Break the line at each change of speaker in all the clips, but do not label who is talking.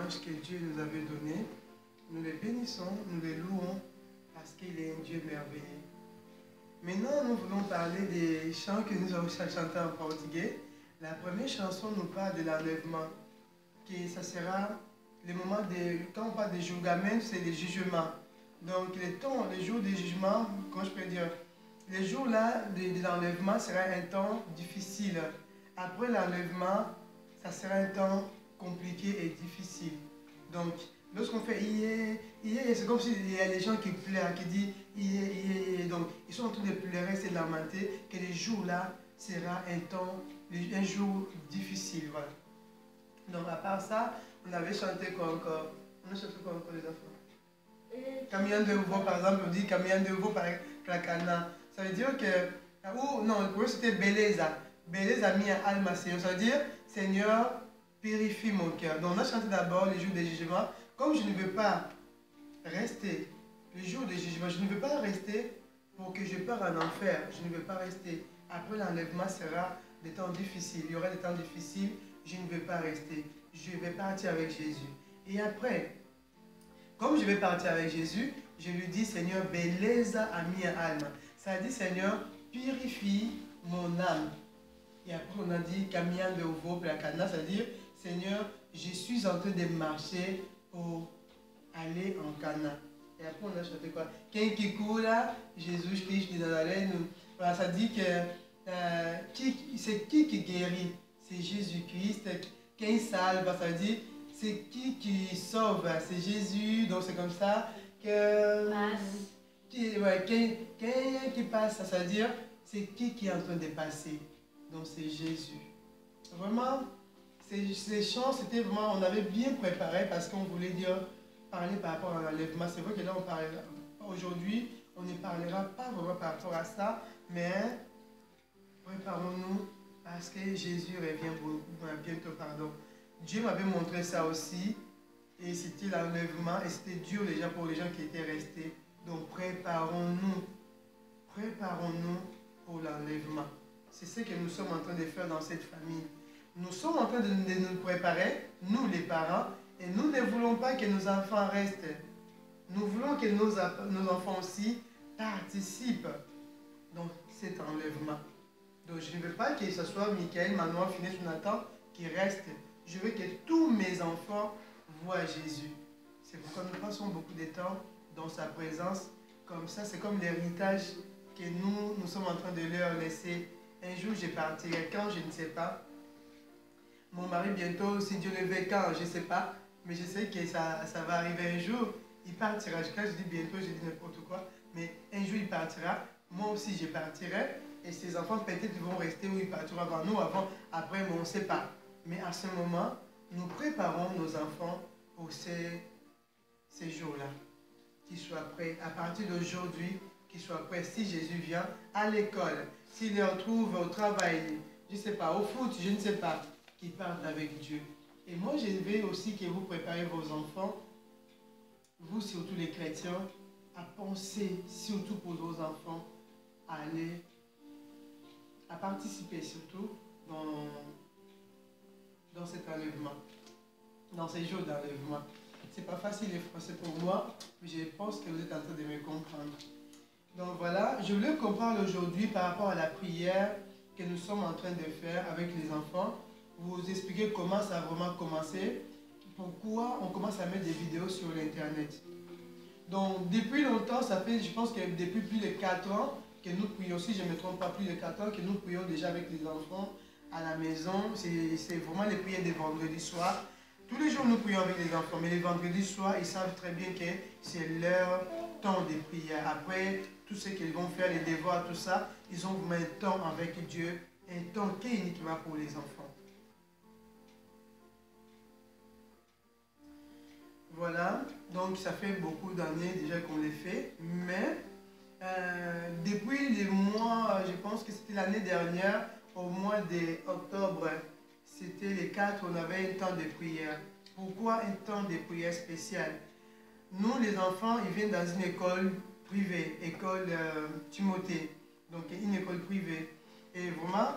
louanges que Dieu nous avait données. Nous les bénissons, nous les louons parce qu'il est un Dieu merveilleux. Maintenant, nous voulons parler des chants que nous avons chantés en portugais. La première chanson nous parle de l'enlèvement, que ça sera le moment de, quand on parle de julgamento, c'est le jugement. Donc les jours de jugement, comment je peux dire, les jours là de l'enlèvement sera un temps difficile. Après l'enlèvement, ça sera un temps compliqué et difficile. Donc, lorsqu'on fait c'est comme s'il y a les gens qui pleurent, qui disent donc ils sont en train de pleurer, c'est lamenter, que les jours là sera un jour difficile. Voilà. Donc, à part ça, on avait chanté quoi encore? On a chanté quoi encore les enfants? Caminhão de Uvo, par exemple, on dit Caminhão de Uvo para Cana. Ça veut dire que, ou non, pour eux c'était Beleza. Beleza minha alma, Seigneur. Ça veut dire, Seigneur, purifie mon cœur. Donc on a chanté d'abord les jours de jugement. Comme je ne veux pas rester, le jour de jugement, je ne veux pas rester pour que je parte en enfer. Je ne veux pas rester. Après l'enlèvement sera des temps difficiles. Il y aura des temps difficiles. Je ne veux pas rester. Je vais partir avec Jésus. Et après, comme je vais partir avec Jésus, je lui dis, Seigneur, beleza a minha alma. Ça dit, Seigneur, purifie mon âme. Et après, on a dit, caminhão de Uvo para Cana, c'est-à-dire, Seigneur, je suis en train de marcher pour aller en Cana. Et après, on a chanté quoi? Quem que cura, Jésus Christ de Nazareth. Voilà, ça dit que c'est qui guérit? C'est Jésus-Christ. Quem salva, ça dit, c'est qui sauve? C'est Jésus. Donc, c'est comme ça que... qui passe, ça veut dire, c'est qui est en train de passer. Donc, c'est Jésus. Vraiment, ces chants, c'était vraiment, on avait bien préparé parce qu'on voulait parler par rapport à l'enlèvement. C'est vrai que là, on parle, aujourd'hui, on ne parlera pas vraiment par rapport à ça, mais préparons-nous parce que Jésus revient bientôt. Pardon. Dieu m'avait montré ça aussi, et c'était l'enlèvement, et c'était dur déjà pour les gens qui étaient restés. Donc, préparons-nous pour l'enlèvement. C'est ce que nous sommes en train de faire dans cette famille. Nous sommes en train de nous préparer, nous les parents, et nous ne voulons pas que nos enfants restent. Nous voulons que nos enfants aussi participent dans cet enlèvement. Donc je ne veux pas que ce soit Michael, Manon, Finesse, Jonathan qui restent. Je veux que tous mes enfants voient Jésus. C'est pourquoi nous passons beaucoup de temps dans sa présence. Comme ça, c'est comme l'héritage que nous sommes en train de leur laisser. Un jour, je partirai. Quand, je ne sais pas. Mon mari, bientôt, si Dieu le veut, quand, je ne sais pas. Mais je sais que ça va arriver un jour. Il partira. Quand je dis bientôt, je dis n'importe quoi. Mais un jour, il partira. Moi aussi, je partirai. Et ses enfants, peut-être, vont rester où ils partiront avant nous, après, mais on ne sait pas. Mais à ce moment, nous préparons nos enfants pour ces jours-là. Qu'ils soient prêts. À partir d'aujourd'hui, qu'ils soient prêts. Si Jésus vient à l'école, s'il les retrouve au travail, je ne sais pas, au foot, je ne sais pas, qu'ils partent avec Dieu. Et moi, je veux aussi que vous préparez vos enfants, vous surtout les chrétiens, à penser, surtout pour vos enfants, à aller, à participer surtout dans cet enlèvement, dans ces jours d'enlèvement. C'est pas facile les français pour moi, mais je pense que vous êtes en train de me comprendre. Donc voilà, je voulais qu'on parle aujourd'hui par rapport à la prière que nous sommes en train de faire avec les enfants. Vous expliquer comment ça a vraiment commencé, pourquoi on commence à mettre des vidéos sur l'internet. Donc depuis longtemps, ça fait, je pense que depuis plus de 4 ans que nous prions, si je ne me trompe pas, plus de 4 ans que nous prions déjà avec les enfants à la maison. C'est vraiment les prières des vendredis soirs. Tous les jours nous prions avec les enfants, mais les vendredis soirs, ils savent très bien que c'est leur temps de prière. Après tout ce qu'ils vont faire, les devoirs, tout ça, ils ont un temps avec Dieu, un temps qui est uniquement pour les enfants. Voilà, donc ça fait beaucoup d'années déjà qu'on les fait, mais depuis les mois, je pense que c'était l'année dernière, au mois d'octobre, c'était les 4, on avait un temps de prière. Pourquoi un temps de prière spécial? Nous, les enfants, ils viennent dans une école privée, école Timothée, donc une école privée. Et vraiment,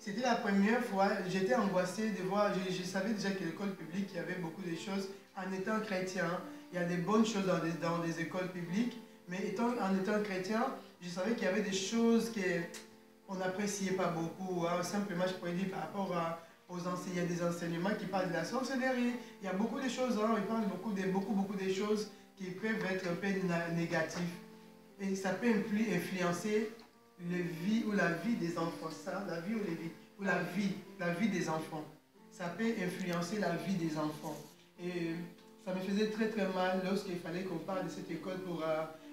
c'était la première fois, j'étais angoissé de voir, je savais déjà que l'école publique, il y avait beaucoup de choses. En étant chrétien, il y a des bonnes choses dans des écoles publiques, mais en étant chrétien, je savais qu'il y avait des choses qu'on n'appréciait pas beaucoup. Hein. Simplement, je pourrais dire par rapport aux enseignants, il y a des enseignements qui parlent de la sorcellerie, il y a beaucoup de choses, hein. Ils parlent beaucoup de choses qui peuvent être un peu négatives. Et ça peut influencer la vie des enfants, ça, la vie des enfants. Ça peut influencer la vie des enfants. Et ça me faisait très très mal lorsqu'il fallait qu'on parle de cette école pour...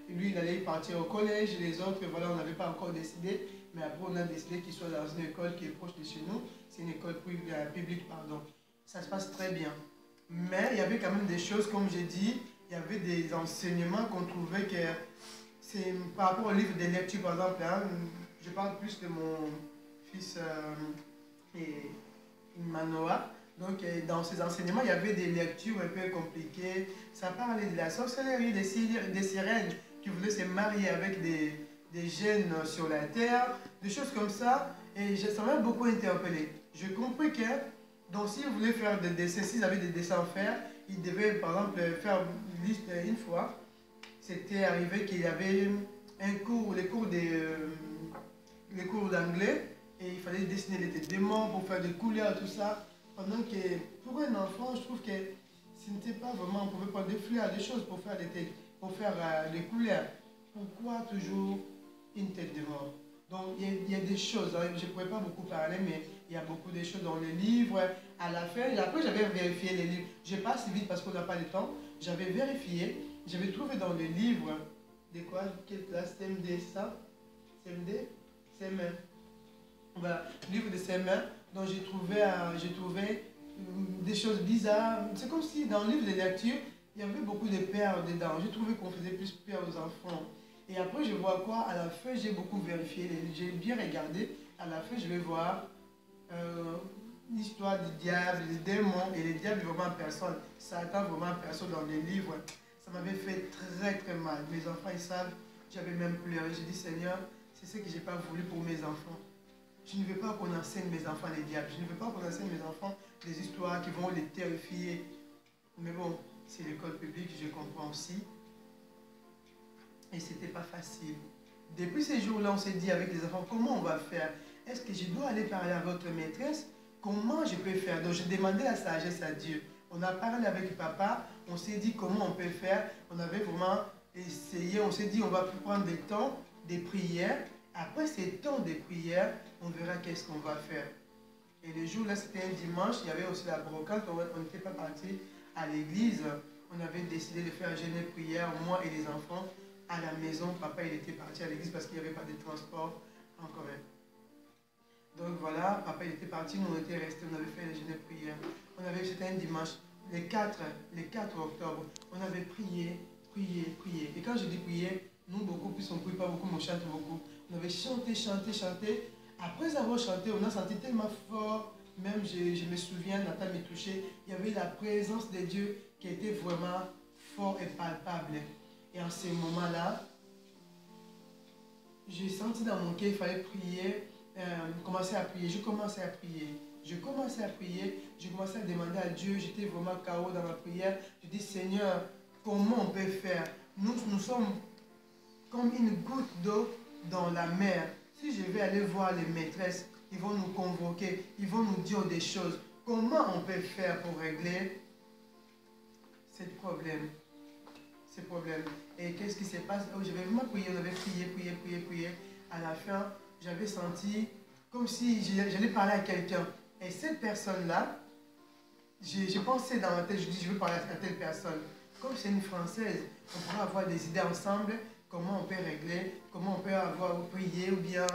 lui, il allait partir au collège, les autres, voilà, on n'avait pas encore décidé. Mais après, on a décidé qu'il soit dans une école qui est proche de chez nous. C'est une école publique, pardon. Ça se passe très bien. Mais il y avait quand même des choses, comme j'ai dit, il y avait des enseignements qu'on trouvait que... C'est par rapport au livre des lectures, par exemple, hein, je parle plus de mon fils Manoa. Donc, dans ces enseignements, il y avait des lectures un peu compliquées. Ça parlait de la sorcellerie, des sirènes qui voulaient se marier avec des gènes sur la terre, des choses comme ça. Et ça m'a beaucoup interpellé. Je compris que, donc, s'ils voulaient faire des dessins, s'ils avaient des dessins à faire, ils devaient, par exemple, faire une liste une fois. C'était arrivé qu'il y avait un cours, les cours d'anglais, et il fallait dessiner des démons pour faire des couleurs, tout ça. Pendant que pour un enfant, je trouve que ce n'était pas vraiment, on pouvait pas défouler des choses pour faire des couleurs. Pourquoi toujours une tête de mort? Donc il y a des choses, hein, je ne pourrais pas beaucoup parler, mais il y a beaucoup de choses dans les livres. À la fin, et après j'avais vérifié les livres. Je passe vite parce qu'on n'a pas le temps. J'avais vérifié, j'avais trouvé dans les livres, de quoi, quelle classe, CMD, ça? CMD? CM1. Voilà, livre de CM1. Donc j'ai trouvé des choses bizarres. C'est comme si dans le livre de lecture, il y avait beaucoup de peurs dedans. J'ai trouvé qu'on faisait plus peur aux enfants. Et après, je vois quoi? À la fin, j'ai beaucoup vérifié, j'ai bien regardé. À la fin, je vais voir l'histoire du diable, des démons. Et les diables, vraiment personne. Satan, vraiment personne dans les livres. Ça m'avait fait très très mal. Mes enfants, ils savent. J'avais même pleuré. J'ai dit, Seigneur, c'est ce que je n'ai pas voulu pour mes enfants. Je ne veux pas qu'on enseigne mes enfants les diables. Je ne veux pas qu'on enseigne mes enfants des histoires qui vont les terrifier. Mais bon, c'est l'école publique, je comprends aussi. Et c'était pas facile. Depuis ces jours-là, on s'est dit avec les enfants, comment on va faire? Est-ce que je dois aller parler à votre maîtresse? Comment je peux faire? Donc, je demandais la sagesse à Dieu. On a parlé avec papa, on s'est dit comment on peut faire. On avait vraiment essayé, on s'est dit on va prendre des temps, des prières. Après ces temps de prières, on verra qu'est-ce qu'on va faire. Et le jour là, c'était un dimanche, il y avait aussi la brocante, on n'était pas parti à l'église. On avait décidé de faire jeûne et prière, moi et les enfants, à la maison. Papa, il était parti à l'église parce qu'il n'y avait pas de transport en commun. Donc voilà, papa, il était parti, nous on était restés, on avait fait le jeûne et prière. C'était un dimanche, le 4 octobre, on avait prié. Et quand je dis prier, nous beaucoup plus, on ne prie pas beaucoup, mais on chante beaucoup. On avait chanté. Après avoir chanté, on a senti tellement fort, même je me souviens, Nathan me touchait, il y avait la présence de Dieu qui était vraiment fort et palpable. Et en ce moment-là, j'ai senti dans mon cœur qu'il fallait prier, commencer à prier. Je commençais à prier, je commençais à demander à Dieu, j'étais vraiment KO dans ma prière. Je dis, Seigneur, comment on peut faire? Nous sommes comme une goutte d'eau dans la mer. Si je vais aller voir les maîtresses, ils vont nous convoquer, ils vont nous dire des choses. Comment on peut faire pour régler ce problème? Et qu'est-ce qui se passe? Oh, j'avais vraiment prié, on avait prié. À la fin, j'avais senti comme si j'allais parler à quelqu'un. Et cette personne-là, j'ai pensé dans ma tête, je dis, je veux parler à telle personne. Comme c'est une Française, on pourra avoir des idées ensemble, comment on peut régler, comment on peut avoir prié ou bien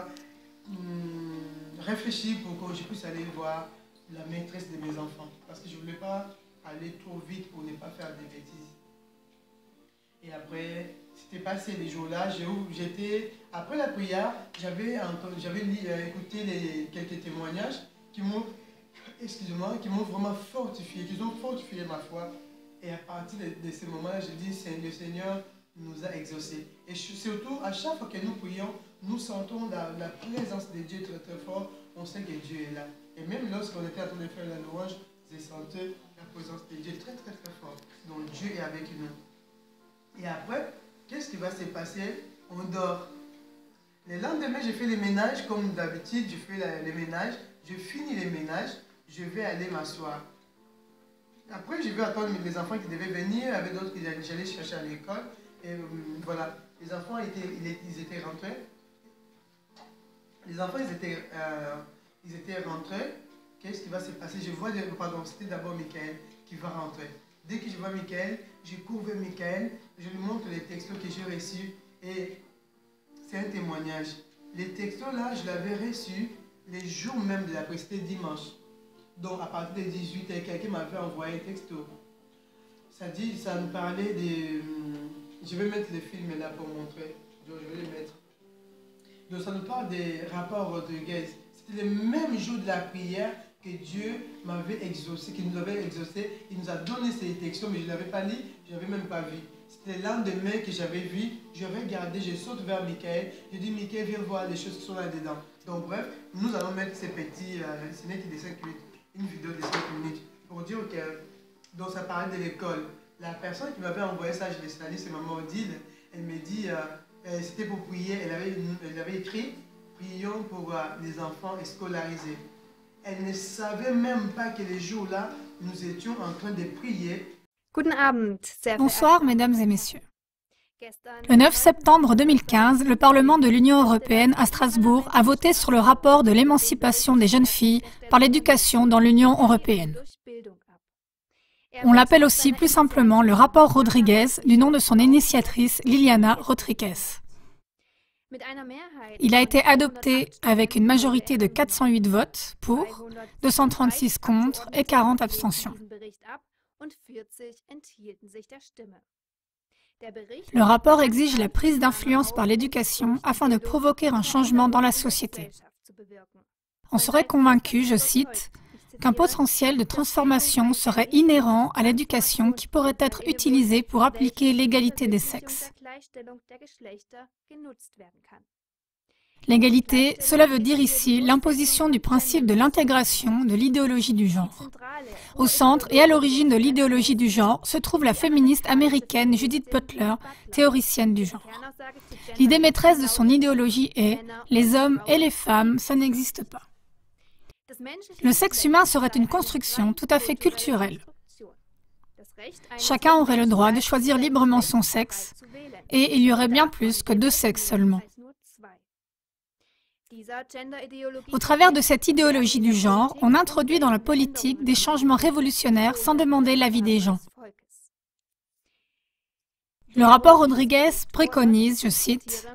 réfléchir pour que je puisse aller voir la maîtresse de mes enfants. Parce que je ne voulais pas aller trop vite pour ne pas faire des bêtises. Et après, c'était passé les jours-là, après la prière, j'avais écouté quelques témoignages qui m'ont vraiment fortifié, qui ont fortifié ma foi. Et à partir de ce moment-là, je dis, le Seigneur nous a exaucés. Et surtout, à chaque fois que nous prions, nous sentons la présence de Dieu très très fort. on sait que Dieu est là. Et même lorsqu'on était en train de faire la louange, j'ai senti la présence de Dieu très très très fort. Donc Dieu est avec nous. Et après, qu'est-ce qui va se passer? On dort. Le lendemain, je fais les ménages comme d'habitude, je fais les ménages, je finis les ménages, je vais aller m'asseoir. Après, je vais attendre les enfants qui devaient venir, avec d'autres que j'allais chercher à l'école. Et voilà, les enfants ils étaient rentrés. Les enfants, ils étaient rentrés. Qu'est-ce qui va se passer? Je vois, pardon, c'était d'abord Michael qui va rentrer. Dès que je vois Michael, je cours vers Michael, je lui montre les textos que j'ai reçus et c'est un témoignage. Les textos là, je l'avais reçus les jours même de l'après, c'était dimanche. Donc à partir de 18h, quelqu'un m'avait envoyé un texto. Ça nous parlait de... Je vais mettre le film là pour montrer. Donc je vais le mettre. Donc ça nous parle des rapports Rodriguez. C'était le même jour de la prière que Dieu m'avait exaucé, qu'il nous avait exaucé. Il nous a donné ces textos, mais je ne l'avais pas lu, je n'avais même pas vu. C'était le lendemain que j'avais vu, je regardais, je saute vers Michael. Je dis, Michael, viens voir les choses qui sont là-dedans. Donc bref, nous allons mettre ces petits, ce n'est que de 5 minutes, une vidéo de 5 minutes, pour dire que, donc ça parlait de l'école. La personne qui m'avait envoyé ça, je l'ai salué, c'est maman Odile. Elle me dit, c'était pour prier, elle avait écrit, prions pour les enfants scolarisés. Elle ne savait même pas que les jours-là, nous étions en train de prier.
Bonsoir, mesdames et messieurs. Le 9 septembre 2015, le Parlement de l'Union européenne à Strasbourg a voté sur le rapport de l'émancipation des jeunes filles par l'éducation dans l'Union européenne. On l'appelle aussi plus simplement le rapport Rodriguez, du nom de son initiatrice Liliana Rodriguez. Il a été adopté avec une majorité de 408 votes pour, 236 contre et 40 abstentions. Le rapport exige la prise d'influence par l'éducation afin de provoquer un changement dans la société. On serait convaincu, je cite, qu'un potentiel de transformation serait inhérent à l'éducation qui pourrait être utilisé pour appliquer l'égalité des sexes. L'égalité, cela veut dire ici l'imposition du principe de l'intégration de l'idéologie du genre. Au centre et à l'origine de l'idéologie du genre se trouve la féministe américaine Judith Butler, théoricienne du genre. L'idée maîtresse de son idéologie est « les hommes et les femmes, ça n'existe pas ». Le sexe humain serait une construction tout à fait culturelle. Chacun aurait le droit de choisir librement son sexe, et il y aurait bien plus que 2 sexes seulement. Au travers de cette idéologie du genre, on introduit dans la politique des changements révolutionnaires sans demander l'avis des gens. Le rapport Rodriguez préconise, je cite,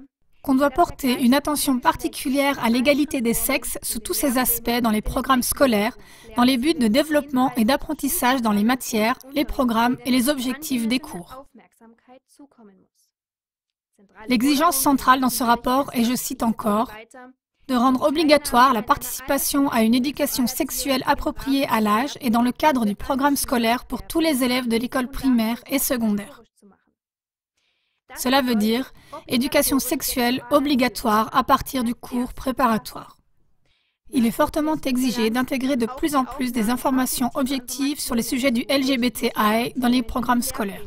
qu'on doit porter une attention particulière à l'égalité des sexes sous tous ses aspects dans les programmes scolaires, dans les buts de développement et d'apprentissage dans les matières, les programmes et les objectifs des cours. L'exigence centrale dans ce rapport est, je cite encore, de rendre obligatoire la participation à une éducation sexuelle appropriée à l'âge et dans le cadre du programme scolaire pour tous les élèves de l'école primaire et secondaire. Cela veut dire éducation sexuelle obligatoire à partir du cours préparatoire. Il est fortement exigé d'intégrer de plus en plus des informations objectives sur les sujets du LGBTI dans les programmes scolaires.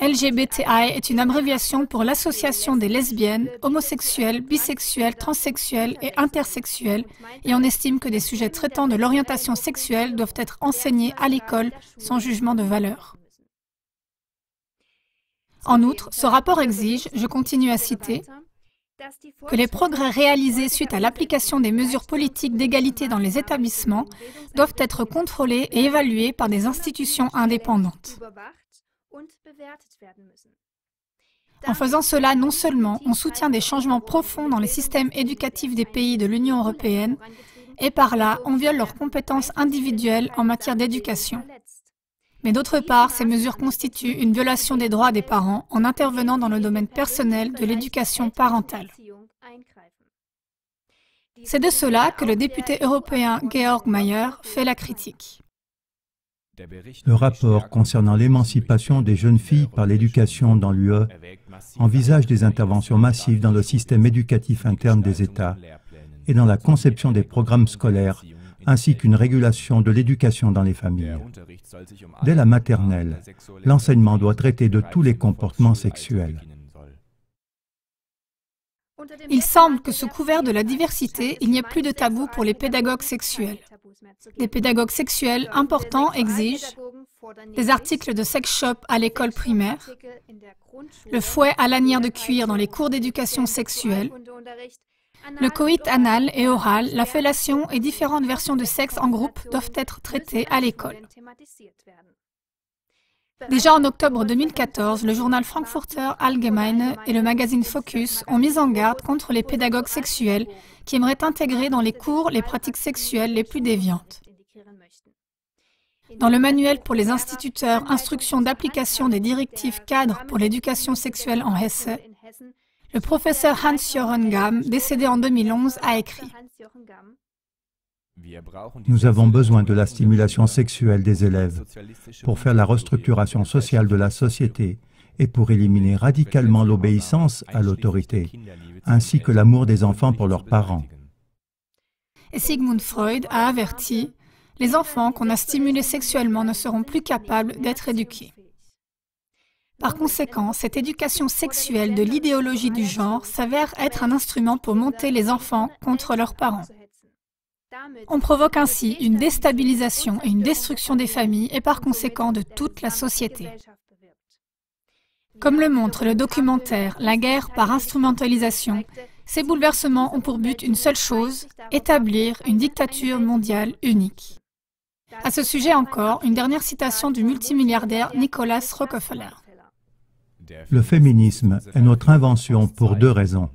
LGBTI est une abréviation pour l'association des lesbiennes, homosexuelles, bisexuelles, transsexuelles et intersexuelles, et on estime que des sujets traitant de l'orientation sexuelle doivent être enseignés à l'école sans jugement de valeur. En outre, ce rapport exige, je continue à citer, que les progrès réalisés suite à l'application des mesures politiques d'égalité dans les établissements doivent être contrôlés et évalués par des institutions indépendantes. En faisant cela, non seulement on soutient des changements profonds dans les systèmes éducatifs des pays de l'Union européenne, et par là, on viole leurs compétences individuelles en matière d'éducation. Mais d'autre part, ces mesures constituent une violation des droits des parents en intervenant dans le domaine personnel de l'éducation parentale. C'est de cela que le député européen Georg Mayer fait la critique.
Le rapport concernant l'émancipation des jeunes filles par l'éducation dans l'UE envisage des interventions massives dans le système éducatif interne des États, et dans la conception des programmes scolaires, ainsi qu'une régulation de l'éducation dans les familles. Dès la maternelle, l'enseignement doit traiter de tous les comportements sexuels.
Il semble que sous couvert de la diversité, il n'y a plus de tabou pour les pédagogues sexuels. Des pédagogues sexuels importants exigent des articles de sex shop à l'école primaire, le fouet à lanière de cuir dans les cours d'éducation sexuelle, le coït anal et oral, la fellation et différentes versions de sexe en groupe doivent être traitées à l'école. Déjà en octobre 2014, le journal Frankfurter Allgemeine et le magazine Focus ont mis en garde contre les pédagogues sexuels qui aimeraient intégrer dans les cours les pratiques sexuelles les plus déviantes. Dans le manuel pour les instituteurs Instruction d'application des directives cadres pour l'éducation sexuelle en Hesse, le professeur Hans-Jochen Gamm, décédé en 2011, a écrit «
Nous avons besoin de la stimulation sexuelle des élèves pour faire la restructuration sociale de la société et pour éliminer radicalement l'obéissance à l'autorité, ainsi que l'amour des enfants pour leurs parents. »
Et Sigmund Freud a averti « Les enfants qu'on a stimulés sexuellement ne seront plus capables d'être éduqués. » Par conséquent, cette éducation sexuelle de l'idéologie du genre s'avère être un instrument pour monter les enfants contre leurs parents. On provoque ainsi une déstabilisation et une destruction des familles et par conséquent de toute la société. Comme le montre le documentaire « La guerre par instrumentalisation », ces bouleversements ont pour but une seule chose, établir une dictature mondiale unique. À ce sujet encore, une dernière citation du multimilliardaire Nicholas Rockefeller.
Le féminisme est notre invention pour deux raisons.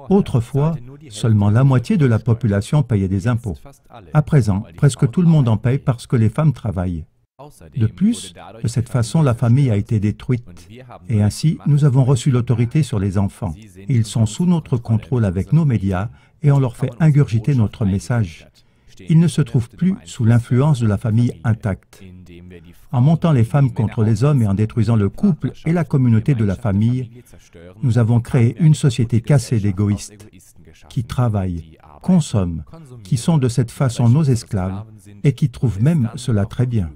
Autrefois, seulement la moitié de la population payait des impôts. À présent, presque tout le monde en paye parce que les femmes travaillent. De plus, de cette façon, la famille a été détruite. Et ainsi, nous avons reçu l'autorité sur les enfants. Ils sont sous notre contrôle avec nos médias et on leur fait ingurgiter notre message. Ils ne se trouvent plus sous l'influence de la famille intacte. En montant les femmes contre les hommes et en détruisant le couple et la communauté de la famille, nous avons créé une société cassée d'égoïstes, qui travaillent, consomment, qui sont de cette façon nos esclaves et qui trouvent même cela très bien.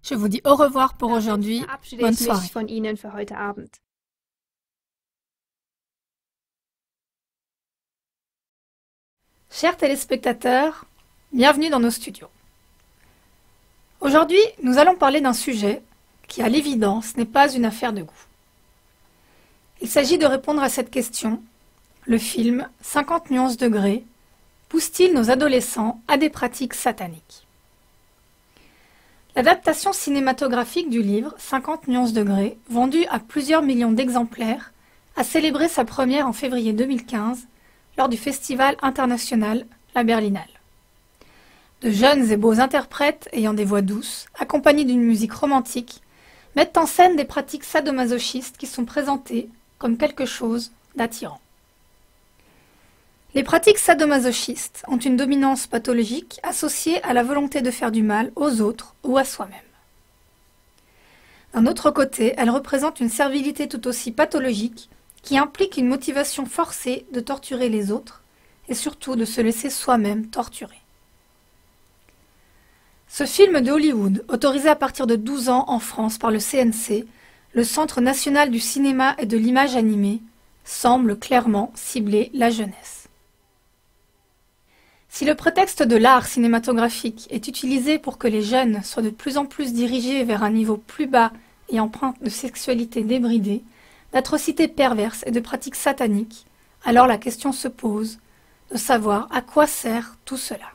Je vous dis au revoir pour aujourd'hui. Bonne soirée. Chers téléspectateurs, bienvenue dans nos studios. Aujourd'hui, nous allons parler d'un sujet qui, à l'évidence, n'est pas une affaire de goût. Il s'agit de répondre à cette question. Le film « 50 nuances degrés » pousse-t-il nos adolescents à des pratiques sataniques? L'adaptation cinématographique du livre « 50 nuances degrés », vendu à plusieurs millions d'exemplaires, a célébré sa première en février 2015 lors du festival international La Berlinale. De jeunes et beaux interprètes ayant des voix douces, accompagnés d'une musique romantique, mettent en scène des pratiques sadomasochistes qui sont présentées comme quelque chose d'attirant. Les pratiques sadomasochistes ont une dominance pathologique associée à la volonté de faire du mal aux autres ou à soi-même. D'un autre côté, elles représentent une servilité tout aussi pathologique qui implique une motivation forcée de torturer les autres et surtout de se laisser soi-même torturer. Ce film de Hollywood, autorisé à partir de 12 ans en France par le CNC, le Centre national du cinéma et de l'image animée, semble clairement cibler la jeunesse. Si le prétexte de l'art cinématographique est utilisé pour que les jeunes soient de plus en plus dirigés vers un niveau plus bas et empreint de sexualité débridée, d'atrocités perverses et de pratiques sataniques, alors la question se pose de savoir à quoi sert tout cela.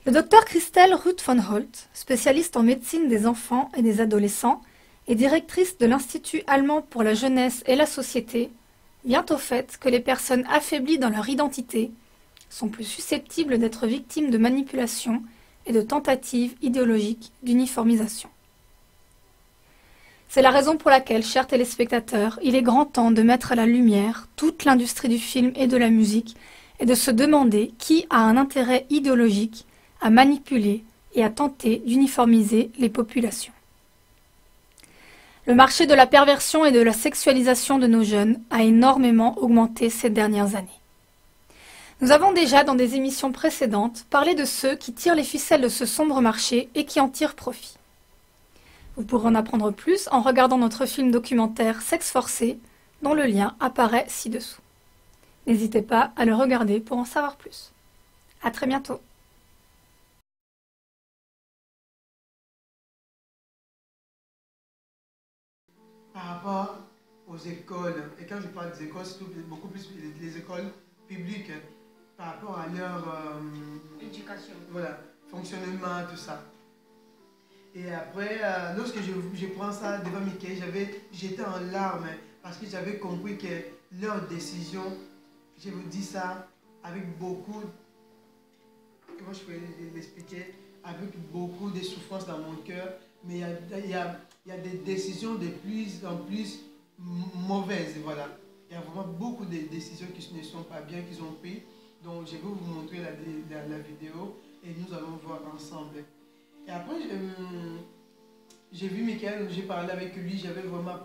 Le docteur Christelle Ruth von Holt, spécialiste en médecine des enfants et des adolescents et directrice de l'Institut allemand pour la jeunesse et la société, vient au fait que les personnes affaiblies dans leur identité sont plus susceptibles d'être victimes de manipulations et de tentatives idéologiques d'uniformisation. C'est la raison pour laquelle, chers téléspectateurs, il est grand temps de mettre à la lumière toute l'industrie du film et de la musique et de se demander qui a un intérêt idéologique à manipuler et à tenter d'uniformiser les populations. Le marché de la perversion et de la sexualisation de nos jeunes a énormément augmenté ces dernières années. Nous avons déjà, dans des émissions précédentes, parlé de ceux qui tirent les ficelles de ce sombre marché et qui en tirent profit. Vous pourrez en apprendre plus en regardant notre film documentaire Sexe forcé, dont le lien apparaît ci-dessous. N'hésitez pas à le regarder pour en savoir plus. À très bientôt.
Par rapport aux écoles, et quand je parle des écoles, c'est beaucoup plus les écoles publiques, par rapport à leur
éducation.
Voilà, fonctionnement, tout ça. Et après, lorsque je prends ça devant Mickey, j'étais en larmes parce que j'avais compris que leur décision, je vous dis ça avec beaucoup, comment je peux l'expliquer, avec beaucoup de souffrance dans mon cœur, mais il y a des décisions de plus en plus mauvaises, voilà. Il y a vraiment beaucoup de décisions qui ne sont pas bien, qu'ils ont prises. Donc je vais vous montrer la vidéo et nous allons voir ensemble. Et après, j'ai vu Michael, j'ai parlé avec lui,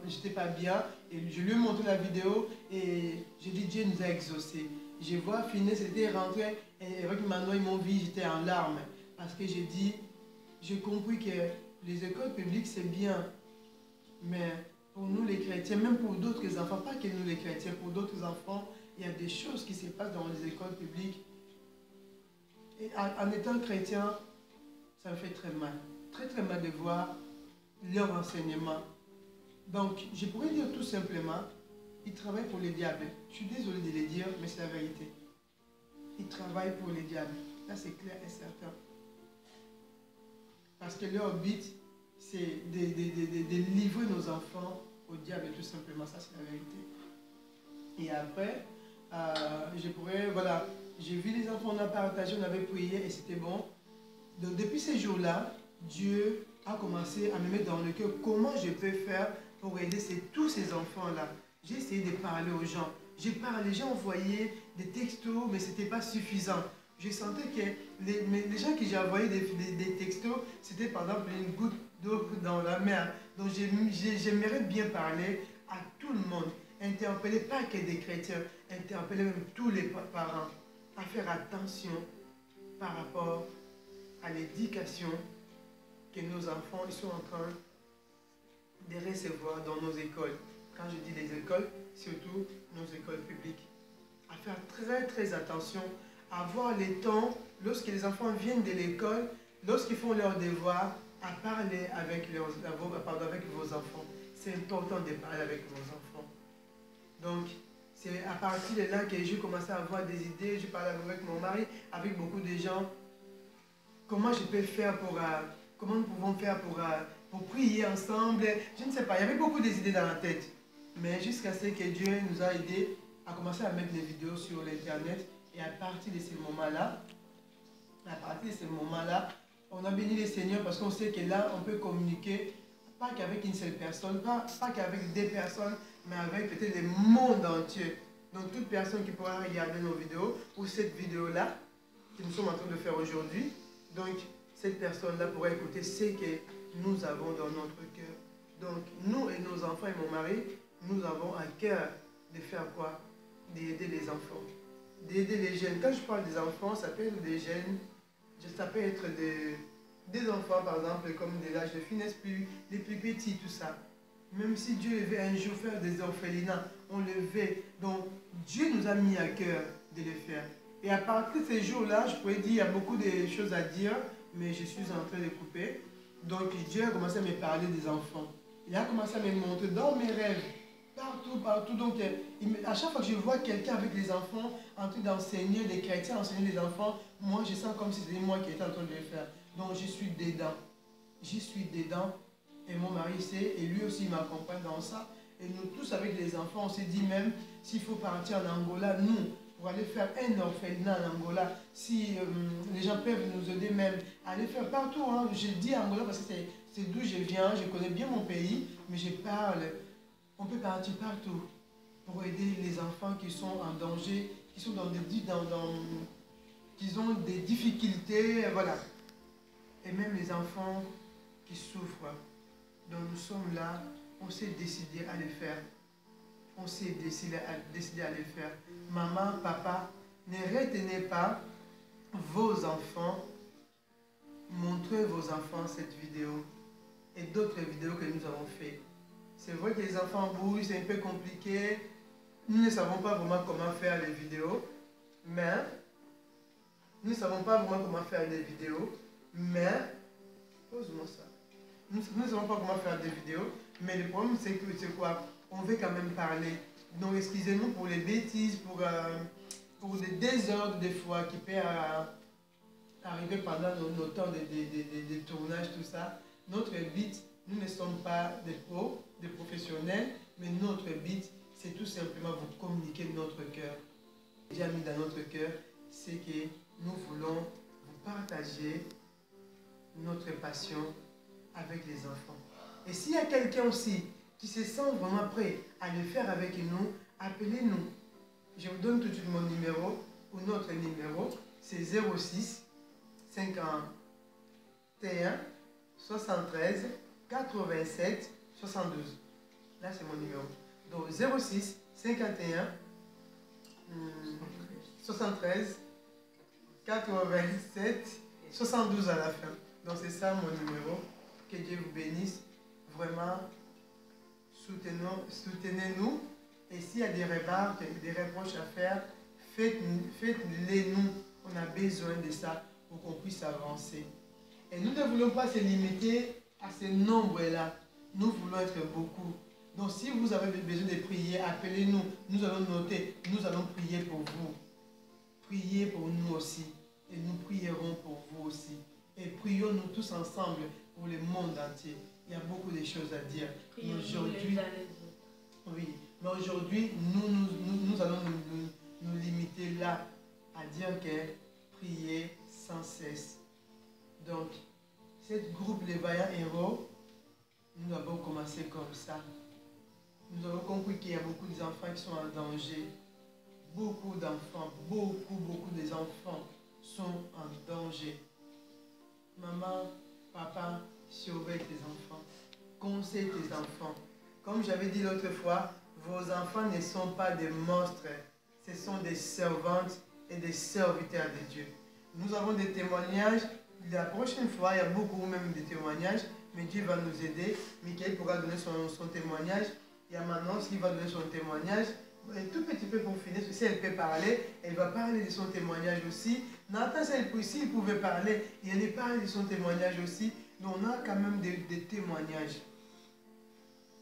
j'étais pas bien et je lui ai montré la vidéo et j'ai dit Dieu nous a exaucés. Je vois Finesse était rentré et avec Manon ils m'ont vu, j'étais en larmes parce que j'ai compris que les écoles publiques c'est bien, mais pour nous les chrétiens, même pour d'autres enfants, pas que nous les chrétiens, pour d'autres enfants, il y a des choses qui se passent dans les écoles publiques. Et en étant chrétien, ça me fait très mal de voir leur enseignement. Donc, je pourrais dire tout simplement, ils travaillent pour le diable. Je suis désolé de le dire, mais c'est la vérité. Ils travaillent pour le diable. Là, c'est clair et certain. Parce que leur but, c'est de livrer nos enfants au diable, tout simplement. Ça, c'est la vérité. Et après, voilà, j'ai vu les enfants, on a partagé, on avait prié et c'était bon. Donc, depuis ces jours-là, Dieu a commencé à me mettre dans le cœur comment je peux faire pour aider tous ces enfants-là. J'ai essayé de parler aux gens. Les gens envoyaient des textos, mais ce n'était pas suffisant. Je sentais que les gens que j'ai envoyé des textos, c'était par exemple une goutte d'eau dans la mer. Donc j'aimerais bien parler à tout le monde. Interpeller pas que des chrétiens, interpeller même tous les parents à faire attention par rapport à l'éducation que nos enfants ils sont en train de recevoir dans nos écoles. Quand je dis les écoles, surtout nos écoles publiques. À faire très attention, à avoir les temps, lorsque les enfants viennent de l'école, lorsqu'ils font leurs devoirs, à parler avec vos enfants. C'est important de parler avec vos enfants. Donc, c'est à partir de là que j'ai commencé à avoir des idées. Je parlais avec mon mari, avec beaucoup de gens. Comment je peux faire comment nous pouvons faire pour prier ensemble? Je ne sais pas, il y avait beaucoup d'idées dans la tête. Mais jusqu'à ce que Dieu nous a aidés à commencer à mettre des vidéos sur l'internet. Et à partir de ce moment-là, on a béni le Seigneur parce qu'on sait que là, on peut communiquer, pas qu'avec une seule personne, pas qu'avec des personnes, mais avec peut-être le monde entier. Donc toute personne qui pourra regarder nos vidéos, ou cette vidéo-là, que nous sommes en train de faire aujourd'hui, donc cette personne-là pourra écouter ce que nous avons dans notre cœur. Donc nous et nos enfants et mon mari, nous avons à cœur de faire quoi? D'aider les enfants, d'aider les jeunes. Quand je parle des enfants, ça peut être des jeunes, ça peut être des enfants par exemple comme de l'âge de finesse, les plus petits, tout ça. Même si Dieu veut un jour faire des orphelinats, on le veut. Donc Dieu nous a mis à cœur de le faire. Et à partir de ces jours-là, je pourrais dire, il y a beaucoup de choses à dire, mais je suis en train de couper. Donc Dieu a commencé à me parler des enfants. Il a commencé à me montrer dans mes rêves, partout. Donc à chaque fois que je vois quelqu'un avec les enfants, en train d'enseigner, des chrétiens enseigner les enfants, moi je sens comme si c'était moi qui étais en train de le faire. Donc je suis dedans. J'y suis dedans. Et mon mari sait, et lui aussi m'accompagne dans ça. Et nous tous avec les enfants, on s'est dit même, s'il faut partir en Angola, nous, pour aller faire un orphelinat en Angola, si les gens peuvent nous aider même, aller faire partout. Hein. Je dis Angola parce que c'est d'où je viens, je connais bien mon pays, mais je parle. On peut partir partout pour aider les enfants qui sont en danger, qui sont qui ont des difficultés, voilà. Et même les enfants qui souffrent. Donc nous sommes là on s'est décidé à le faire. On s'est décidé à le faire. Maman, papa, ne retenez pas vos enfants. Montrez vos enfants cette vidéo et d'autres vidéos que nous avons fait. C'est vrai que les enfants bougent, c'est un peu compliqué. Nous ne savons pas vraiment comment faire les vidéos, mais nous ne savons pas vraiment comment faire des vidéos, mais pose-moi ça. Nous ne savons pas comment faire des vidéos, mais le problème c'est que c'est quoi? On veut quand même parler. Donc excusez-nous pour les bêtises, pour les désordres des fois qui peuvent arriver pendant nos temps de tournage, tout ça. Notre but, nous ne sommes pas des pros, des professionnels, mais notre but, c'est tout simplement vous communiquer notre cœur. Déjà mis dans notre cœur, c'est que nous voulons vous partager notre passion avec les enfants. Et s'il y a quelqu'un aussi qui se sent vraiment prêt à le faire avec nous, appelez-nous. Je vous donne tout de suite mon numéro, ou notre numéro, c'est 06 51 73 87 72. Là, c'est mon numéro. Donc 06 51 73 87 72 à la fin. Donc c'est ça mon numéro. Que Dieu vous bénisse. Vraiment, soutenez-nous. Et s'il y a des remarques, des reproches à faire, faites-les nous. On a besoin de ça pour qu'on puisse avancer. Et nous ne voulons pas se limiter à ce nombre-là. Nous voulons être beaucoup. Donc si vous avez besoin de prier, appelez-nous. Nous allons noter. Nous allons prier pour vous. Priez pour nous aussi. Et nous prierons pour vous aussi. Et prions-nous tous ensemble pour le monde entier. Il y a beaucoup de choses à dire. Aujourd'hui, oui, mais aujourd'hui, nous allons nous limiter là à dire que prier sans cesse. Donc, ce groupe Les Vaillants Héros, nous avons commencé comme ça. Nous avons compris qu'il y a beaucoup d'enfants qui sont en danger. Beaucoup d'enfants, beaucoup des enfants sont en danger. Maman, papa, surveille tes enfants. Conseille tes enfants. Comme j'avais dit l'autre fois, vos enfants ne sont pas des monstres. Ce sont des servantes et des serviteurs de Dieu. Nous avons des témoignages. La prochaine fois, il y a beaucoup même de témoignages. Mais Dieu va nous aider. Michael pourra donner son témoignage. Il y a Manon qui va donner son témoignage. Un tout petit peu pour finir, si elle peut parler, elle va parler de son témoignage aussi. Nathan, s'il pouvait parler, il allait parler de son témoignage aussi. Donc on a quand même des témoignages.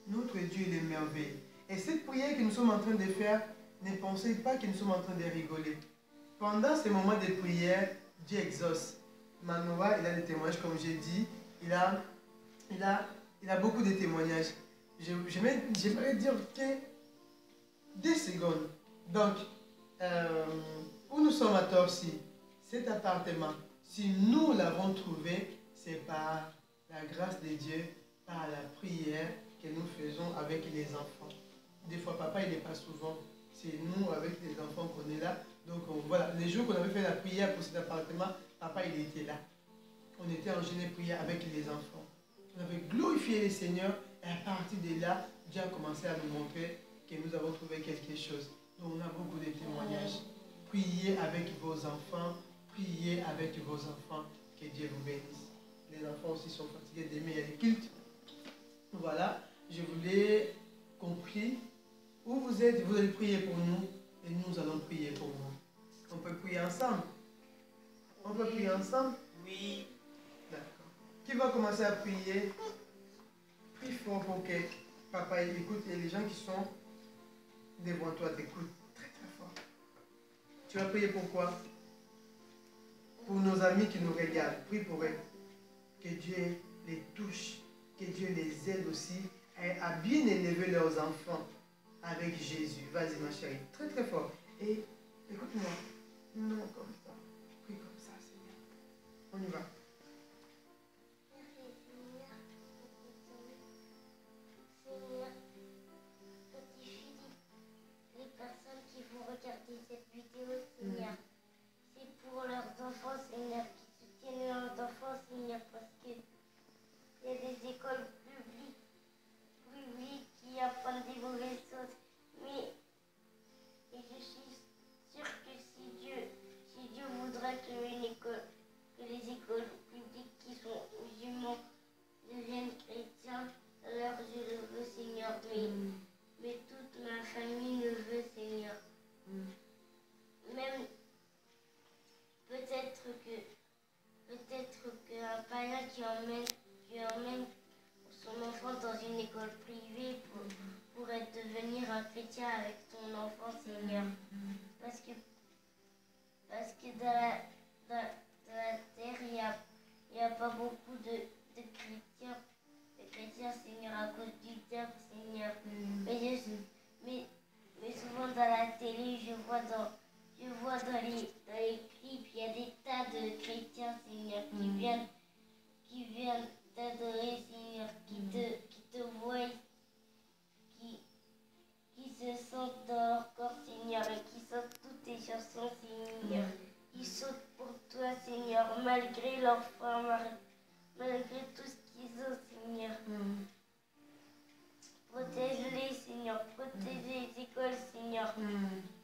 Notre Dieu, il est merveilleux. Et cette prière que nous sommes en train de faire, ne pensez pas que nous sommes en train de rigoler. Pendant ces moments de prière, Dieu exauce. Manoa, il a des témoignages, comme j'ai dit. Il a beaucoup de témoignages. J'aimerais dire que 2 secondes. Donc, où nous sommes à Torcy, cet appartement, si nous l'avons trouvé, c'est par la grâce de Dieu, par la prière que nous faisons avec les enfants. Des fois, papa, il n'est pas souvent. C'est nous, avec les enfants, qu'on est là. Donc, voilà, les jours qu'on avait fait la prière pour cet appartement, papa, il était là. On était en jeûne et prière avec les enfants. On avait glorifié le Seigneur et à partir de là, Dieu a commencé à nous montrer que nous avons trouvé quelque chose. Donc, on a beaucoup de témoignages. Priez avec vos enfants. Priez avec vos enfants. Que Dieu vous bénisse. Les enfants aussi sont fatigués d'aimer les cultes. Voilà, je voulais qu'on prie. Où vous êtes, vous allez prier pour nous et nous allons prier pour vous. On peut prier ensemble? On peut prier ensemble?
Oui.
D'accord. Qui va commencer à prier? Prie fort pour que papa écoute et les gens qui sont devant toi t'écoutent très très fort. Tu vas prier pour quoi? Pour nos amis qui nous regardent. Prie pour eux. Que Dieu les touche. Que Dieu les aide aussi à bien élever leurs enfants avec Jésus. Vas-y ma chérie. Très très fort. Et écoute-moi. Non comme ça. Prie comme ça, Seigneur. On y va.
Les personnes qui vont regarder cette vidéo, Seigneur, c'est pour leurs enfants, Seigneur, qui soutiennent leurs enfants, Seigneur, parce que il y a des écoles publiques mère qui emmène son enfant dans une école privée pour devenir un chrétien avec son enfant, Seigneur. Parce que dans la terre, il n'y a pas beaucoup de chrétiens, Seigneur, à cause du diable, Seigneur. Mais souvent dans la télé, je vois dans les clips, il y a des tas de chrétiens, Seigneur, qui viennent t'adorer, Seigneur, qui te voient, qui se sentent dans leur corps, Seigneur, et qui sentent toutes tes chansons, Seigneur. Ils sautent pour toi, Seigneur, malgré leur faim, malgré tout ce qu'ils ont, Seigneur. Protège-les, Seigneur. Protège les écoles, Seigneur.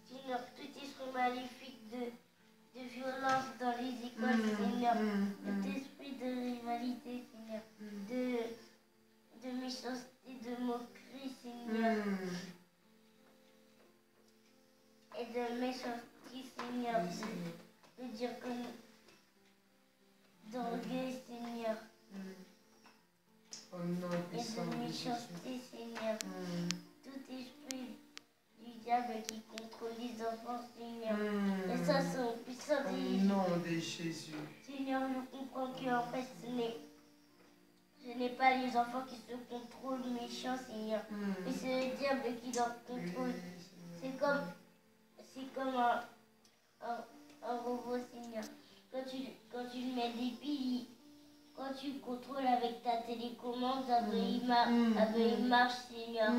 Seigneur, tout esprit maléfique de violence dans les écoles, Seigneur. Tout esprit de rivalité, Seigneur. De méchanceté, de moquerie, Seigneur. Et de méchanceté, Seigneur. De dire que d'orgueil, Seigneur.
Oh non,
Et de méchanceté, Seigneur. Tout esprit du diable qui contrôle les enfants, Seigneur. Et ça, c'est au puissant de Jésus.
Au nom de Jésus.
Seigneur, je comprends qu'en fait, ce n'est pas les enfants qui se contrôlent méchants, Seigneur. Mais c'est le diable qui leur contrôle. C'est comme un robot, Seigneur. Quand tu mets des piles, quand tu contrôles avec ta télécommande, il marche, Seigneur.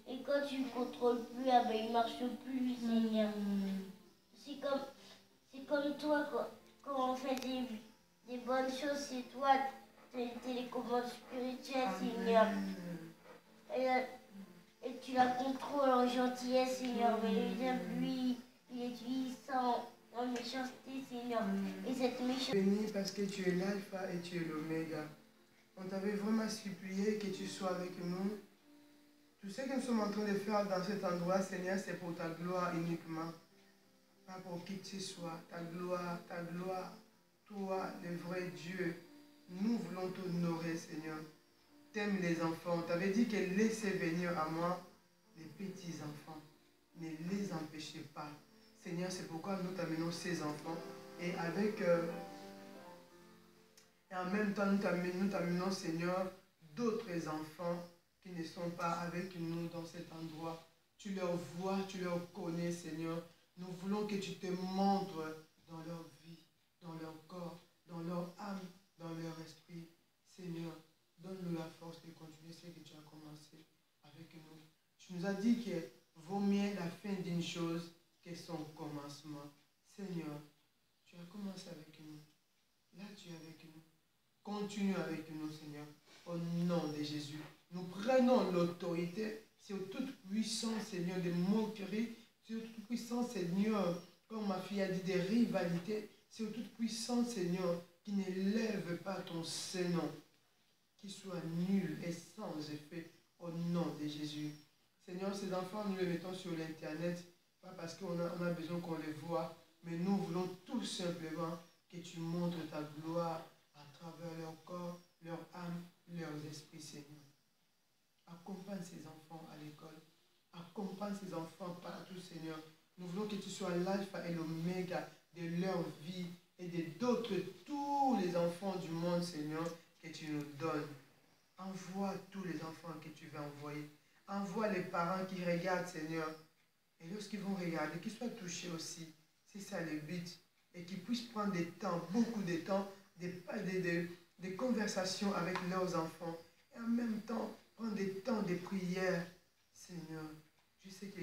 Et quand tu ne contrôles plus, il marche plus, Seigneur. C'est comme toi, quand on fait des bonnes choses, c'est toi, tu as une télécommande spirituelle, Seigneur. Et tu la contrôles en gentillesse, Seigneur. Mais le diable, lui, il utilise ça en méchanceté, Seigneur. Et cette méchanceté...
Béni parce que tu es l'alpha et tu es l'oméga. On t'avait vraiment supplié que tu sois avec nous. Tout ce que nous sommes en train de faire dans cet endroit, Seigneur, c'est pour ta gloire uniquement. Pas pour qui tu sois. Ta gloire, toi, le vrai Dieu. Nous voulons t'honorer, Seigneur. T'aimes les enfants. On t'avait dit que laissez venir à moi les petits-enfants. Ne les empêchez pas. Seigneur, c'est pourquoi nous t'amenons ces enfants. Et en même temps, nous t'amenons, Seigneur, d'autres enfants qui ne sont pas avec nous dans cet endroit. Tu leur vois, tu leur connais, Seigneur. Nous voulons que tu te montres dans leur vie, dans leur corps, dans leur âme, dans leur esprit. Seigneur, donne-nous la force de continuer ce que tu as commencé avec nous. Tu nous as dit que vaut mieux la fin d'une chose que son commencement. Seigneur, tu as commencé avec nous. Là, tu es avec nous. Continue avec nous, Seigneur. Au nom de Jésus, nous prenons l'autorité sur toute puissance, Seigneur, de moquerie, sur toute puissance, Seigneur, comme ma fille a dit, des rivalités, sur toute puissance, Seigneur, qui ne lève pas ton Saint-Nom, qui soit nul et sans effet, au nom de Jésus. Seigneur, ces enfants, nous les mettons sur l'Internet, pas parce qu'on a besoin qu'on les voit, mais nous voulons tout simplement que tu montres ta gloire à travers leur corps, leur âme, leurs esprits, Seigneur. Accompagne ces enfants à l'école. Accompagne ces enfants partout, Seigneur. Nous voulons que tu sois l'alpha et l'oméga de leur vie et d'autres, tous les enfants du monde, Seigneur, que tu nous donnes. Envoie tous les enfants que tu veux envoyer. Envoie les parents qui regardent, Seigneur. Et lorsqu'ils vont regarder, qu'ils soient touchés aussi. C'est ça le but. Et qu'ils puissent prendre des temps, beaucoup de temps, des conversations avec leurs enfants. Et en même temps, prendre des temps de prière. Seigneur, je sais que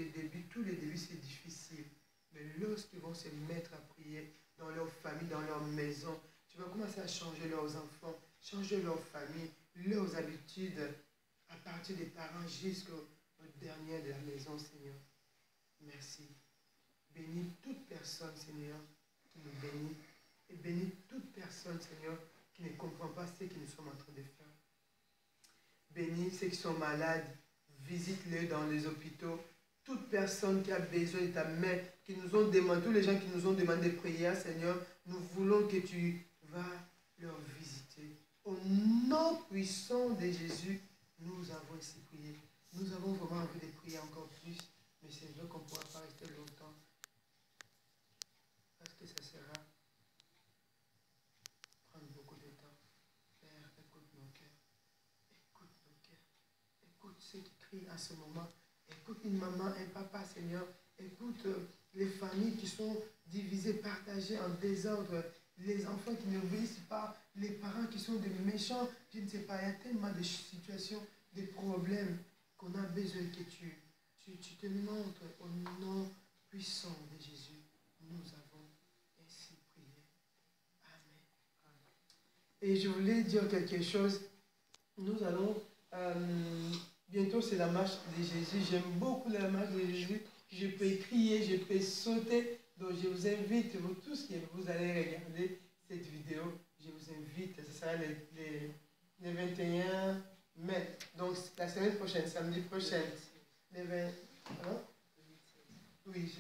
tous les débuts, c'est difficile. Mais lorsqu'ils vont se mettre à prier dans leur famille, dans leur maison, tu vas commencer à changer leurs enfants, changer leur famille, leurs habitudes, à partir des parents jusqu'au dernier de la maison, Seigneur. Merci. Bénis toute personne, Seigneur, qui nous bénit. Et bénis toute personne, Seigneur, qui ne comprend pas ce que nous sommes en train de faire. Bénis ceux qui sont malades. Visite-les dans les hôpitaux. Toute personne qui a besoin de ta main, qui nous ont demandé, tous les gens qui nous ont demandé de prière, Seigneur, nous voulons que tu vas leur visiter. Au puissant de Jésus, nous avons ainsi prié. Nous avons vraiment envie de prier encore plus, mais c'est vrai qu'on ne pourra pas rester longtemps. Parce que ça sera prendre beaucoup de temps. Père, écoute nos cœurs. Écoute nos cœurs. Écoute ceux qui crient à ce moment. Écoute une maman, un papa, Seigneur. Écoute les familles qui sont divisées, partagées en désordre. Les enfants qui n'obéissent pas. Les parents qui sont des méchants. Je ne sais pas, il y a tellement de situations, de problèmes qu'on a besoin que tu te montres au nom puissant de Jésus. Nous avons ainsi prié. Amen. Et je voulais dire quelque chose. Nous allons... bientôt, c'est la marche de Jésus. J'aime beaucoup la marche de Jésus. Je peux crier, je peux sauter. Donc, je vous invite, vous tous qui vous allez regarder cette vidéo, je vous invite. Ce sera les 21 mai. Donc, la semaine prochaine, samedi prochain. Les 20... Hein? Oui,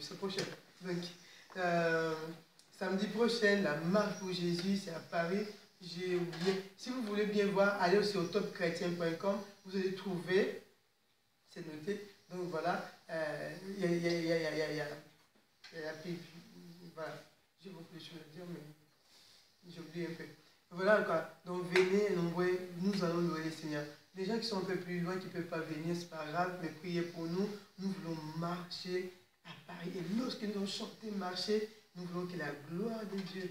c'est prochain. Donc, samedi prochain, la marche pour Jésus, c'est à Paris. J'ai oublié. Si vous voulez bien voir, allez sur topchrétien.com. Vous allez trouver. C'est noté. Donc voilà. Il y a voilà. J'ai beaucoup de choses à dire, mais j'ai oublié un peu. Voilà quoi. Donc venez nombreux. Nous allons louer le Seigneur. Les gens qui sont un peu plus loin, qui ne peuvent pas venir, c'est pas grave, mais priez pour nous. Nous voulons marcher à Paris. Et lorsque nous allons chanter, marcher, nous voulons que la gloire de Dieu